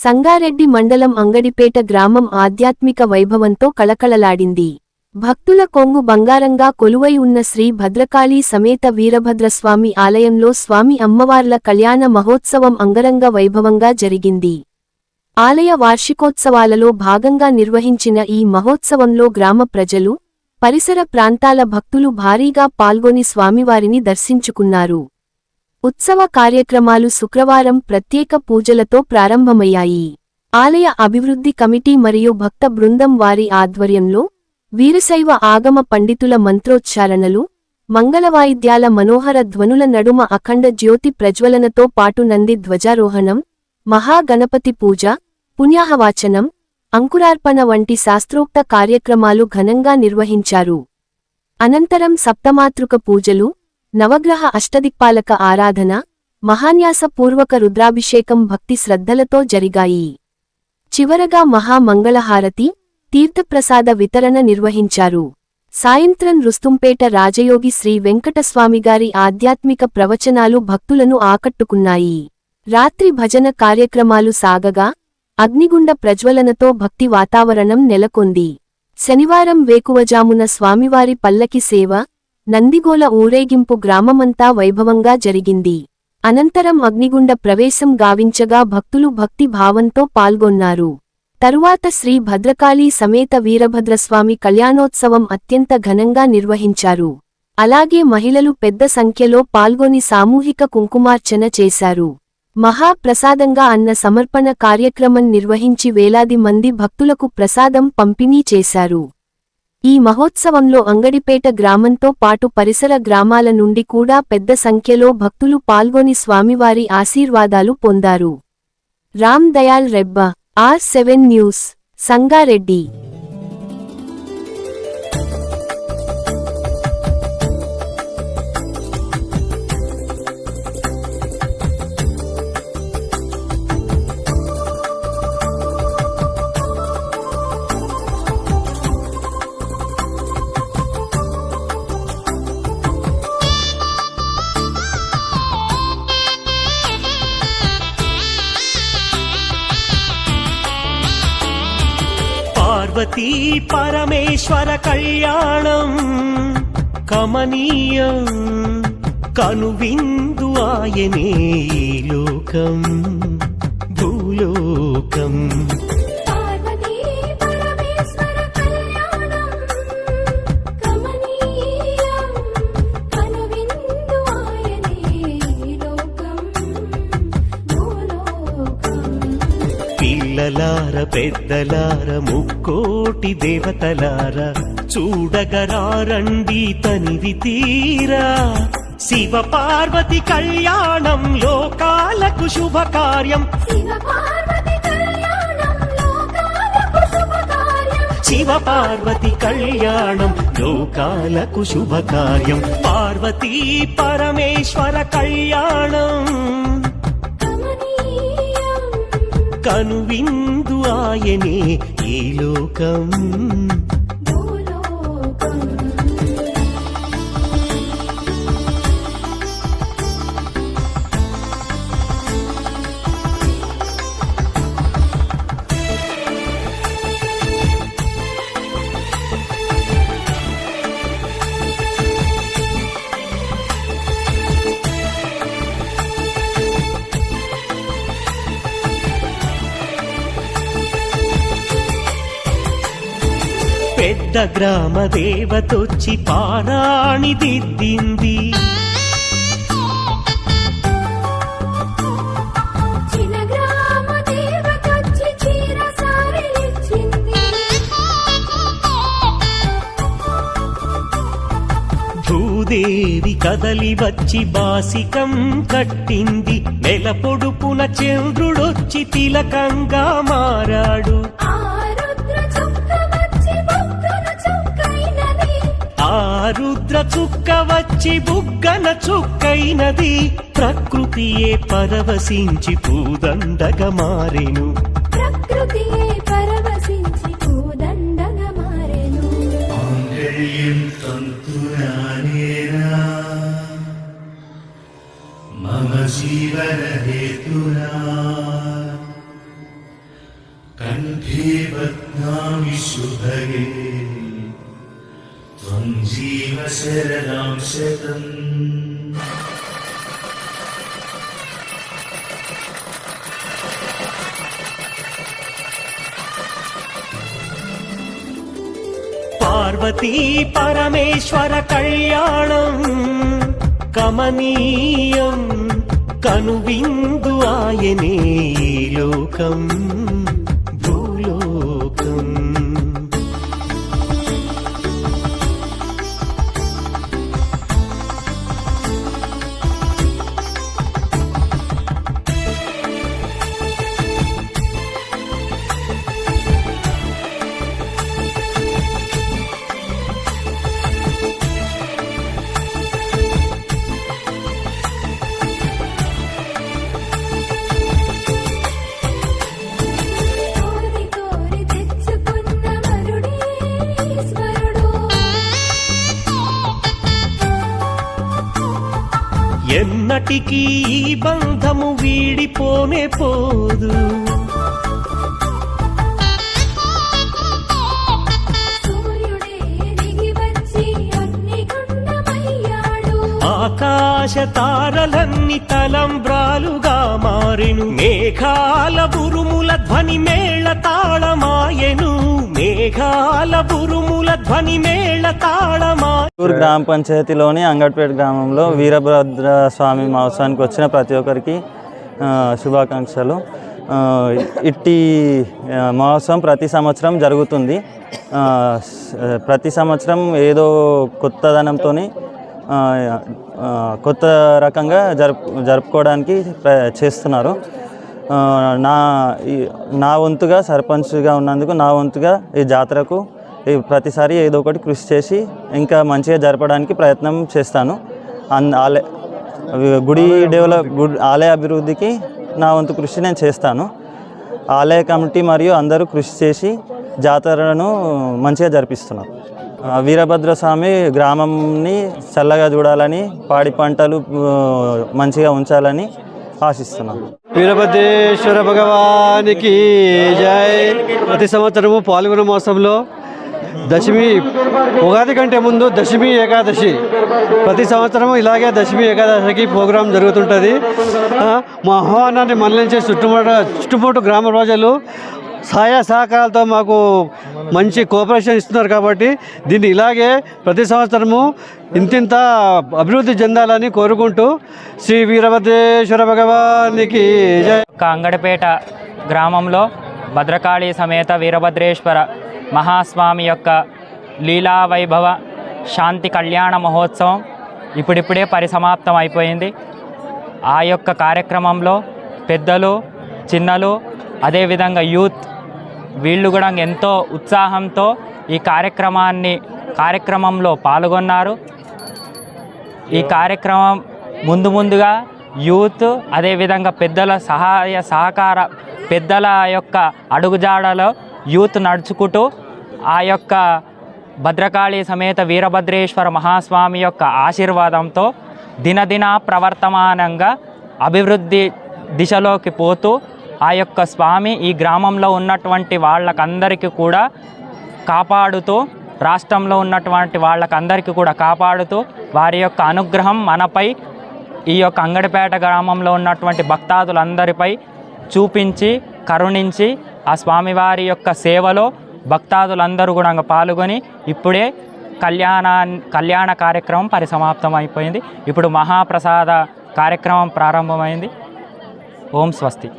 సంగారెడ్డి మండలం అంగడిపేట గ్రామం ఆధ్యాత్మిక వైభవంతో కళకళలాడింది. భక్తుల కొంగు బంగారంగా కొలువై ఉన్న శ్రీ భద్రకాళీ సమేత వీరభద్రస్వామి ఆలయంలో స్వామి అమ్మవార్ల కళ్యాణ మహోత్సవం అంగరంగ వైభవంగా జరిగింది. ఆలయ వార్షికోత్సవాలలో భాగంగా నిర్వహించిన ఈ మహోత్సవంలో గ్రామ ప్రజలు, పరిసర ప్రాంతాల భక్తులు భారీగా పాల్గొని స్వామివారిని దర్శించుకున్నారు. ఉత్సవ కార్యక్రమాలు శుక్రవారం ప్రత్యేక పూజలతో ప్రారంభమయ్యాయి. ఆలయ అభివృద్ధి కమిటీ మరియు భక్త బృందం వారి ఆధ్వర్యంలో వీరశైవ ఆగమ పండితుల మంత్రోచ్చారణలు, మంగళవాయిద్యాల మనోహర ధ్వనుల నడుమ అఖండ జ్యోతి ప్రజ్వలనతో పాటు నంది ధ్వజారోహణం, మహాగణపతి పూజ, పుణ్యాహవాచనం, అంకురార్పణ వంటి శాస్త్రోక్త కార్యక్రమాలు ఘనంగా నిర్వహించారు. అనంతరం సప్తమాతృక పూజలు, నవగ్రహ అష్టదిక్పాలక ఆరాధన, మహాన్యాసపూర్వక రుద్రాభిషేకం భక్తి శ్రద్ధలతో జరిగాయి. చివరగా మహామంగళహారతి, తీర్థప్రసాద వితరణ నిర్వహించారు. సాయంత్రం రుస్తుంపేట రాజయోగి శ్రీ వెంకటస్వామిగారి ఆధ్యాత్మిక ప్రవచనాలు భక్తులను ఆకట్టుకున్నాయి. రాత్రి భజన కార్యక్రమాలు సాగగా, అగ్నిగుండ ప్రజ్వలనతో భక్తి వాతావరణం నెలకొంది. శనివారం వేకువజామున స్వామివారి పల్లకి సేవ, నందిగోల ఊరేగింపు గ్రామమంతా వైభవంగా జరిగింది. అనంతరం అగ్నిగుండ ప్రవేశం గావించగా భక్తులు భక్తి భావంతో పాల్గొన్నారు. తరువాత శ్రీ భద్రకాళీ సమేత వీరభద్రస్వామి కళ్యాణోత్సవం అత్యంత ఘనంగా నిర్వహించారు. అలాగే మహిళలు పెద్ద సంఖ్యలో పాల్గొని సామూహిక కుంకుమార్చన చేశారు. మహాప్రసాదంగా అన్న సమర్పణ కార్యక్రమం నిర్వహించి వేలాది మంది భక్తులకు ప్రసాదం పంపిణీ చేశారు. ఈ మహోత్సవంలో అంగడిపేట గ్రామంతో పాటు పరిసర గ్రామాల నుండి కూడా పెద్ద సంఖ్యలో భక్తులు పాల్గొని స్వామివారి ఆశీర్వాదాలు పొందారు. Ram Dayal Rebba, R7 news, Sangareddy. పార్వతీ పరమేశ్వర కళ్యాణం కమనీయం, కనువిందు ఆయనే ఈ లోకం భూలోకం. పిల్లలార పెద్దలార ముక్కోటి దేవతలార చూడగరారండి తనివి తీరా. శివ పార్వతి కళ్యాణం లోకాలకు శుభకార్యం, శివ పార్వతి కళ్యాణం లోకాలకు శుభకార్యం. పార్వతీ పరమేశ్వర కళ్యాణం కనువిందు ఆయనే ఈ లోకం. పెద్ద గ్రామ దేవతొచ్చి పారాణి దిద్దింది. భూదేవి కదలి వచ్చి బాసికం కట్టింది. నెల పొడుపున చంద్రుడొచ్చి తిలకంగా మారాడు. రుద్ర చుక్క వచ్చి బుగ్గన చుక్కైనది. ప్రకృతియే పరవశించి పూదండగా మారెను. మమ జీవన హేతునా కంఠే బధ్నామి శుభగే త్వం జీవ శరదాం శతం. పార్వతీ పరమేశ్వర కళ్యాణం కమనీయం కనువిందు ఆయనే ఈ లోకం భూలోకం. ఎన్నటికీ ఈ బంధము వీడిపోనే పోదు. ఆకాశ తారలన్నీ తలంబ్రాలుగా మారెను. మేఘాల బురుముల ధ్వని మేళ తాళమాయెను. మేఘాల బురుముల ధ్వని మేళ తాళమా. గ్రామ పంచాయతీలోని అంగడిపేట గ్రామంలో వీరభద్ర స్వామి మహోత్సవానికి వచ్చిన ప్రతి ఒక్కరికి శుభాకాంక్షలు. ఇట్టి మహోత్సవం ప్రతి సంవత్సరం జరుగుతుంది. ప్రతి సంవత్సరం ఏదో కొత్తదనంతో కొత్త రకంగా జరుపుకోవడానికి చేస్తున్నారు. నా వంతుగా సర్పంచ్గా ఉన్నందుకు నా వంతుగా ఈ జాతరకు ప్రతిసారి ఏదో ఒకటి కృషి చేసి ఇంకా మంచిగా జరపడానికి ప్రయత్నం చేస్తాను. ఆలయ అభివృద్ధికి నా వంతు కృషి నేను చేస్తాను. ఆలయ కమిటీ మరియు అందరూ కృషి చేసి జాతరను మంచిగా జరిపిస్తున్నారు. వీరభద్రస్వామి గ్రామంని చల్లగా చూడాలని, పాడి పంటలు మంచిగా ఉంచాలని ఆశిస్తున్నాను. వీరభద్రేశ్వర భగవానికి జై. ప్రతి సంవత్సరము పాల్గొన మాసంలో దశమి, ఉగాది కంటే ముందు దశమి ఏకాదశి, ప్రతి సంవత్సరము ఇలాగే దశమి ఏకాదశికి ప్రోగ్రాం జరుగుతుంటుంది. మా ఆహ్వానాన్ని మళ్ళించే చుట్టుముట్టు గ్రామ ప్రజలు సహాయ సహకారాలతో మాకు మంచి కోఆపరేషన్ ఇస్తున్నారు. కాబట్టి దీన్ని ఇలాగే ప్రతి సంవత్సరము ఇంతింత అభివృద్ధి చెందాలని కోరుకుంటూ శ్రీ వీరభద్రేశ్వర భగవానికి జై. అంగడిపేట గ్రామంలో భద్రకాళి సమేత వీరభద్రేశ్వర మహాస్వామి యొక్క లీలా వైభవ శాంతి కళ్యాణ మహోత్సవం ఇప్పుడిప్పుడే పరిసమాప్తం అయిపోయింది. ఆ యొక్క కార్యక్రమంలో పెద్దలు, చిన్నలు, అదేవిధంగా యూత్ వీళ్ళు కూడా ఎంతో ఉత్సాహంతో ఈ కార్యక్రమంలో పాల్గొన్నారు. ఈ కార్యక్రమం ముందుగా యూత్, అదేవిధంగా పెద్దల సహాయ సహకార, పెద్దల యొక్క అడుగుజాడలో యూత్ నడుచుకుంటూ ఆ యొక్క భద్రకాళి సమేత వీరభద్రేశ్వర మహాస్వామి యొక్క ఆశీర్వాదంతో దినదిన ప్రవర్తమానంగా అభివృద్ధి దిశలోకి పోతూ ఆ యొక్క స్వామి ఈ గ్రామంలో ఉన్నటువంటి వాళ్ళకందరికీ కూడా కాపాడుతూ, రాష్ట్రంలో ఉన్నటువంటి వాళ్ళకందరికీ కూడా కాపాడుతూ వారి యొక్క అనుగ్రహం మనపై, ఈ యొక్క అంగడిపేట గ్రామంలో ఉన్నటువంటి భక్తాదులందరిపై చూపించి కరుణించి ఆ స్వామివారి యొక్క సేవలో భక్తాదులందరూ కూడా పాల్గొని ఇప్పుడే కళ్యాణ కార్యక్రమం పరిసమాప్తం అయిపోయింది. ఇప్పుడు మహాప్రసాద కార్యక్రమం ప్రారంభమైంది. ఓం స్వస్తి.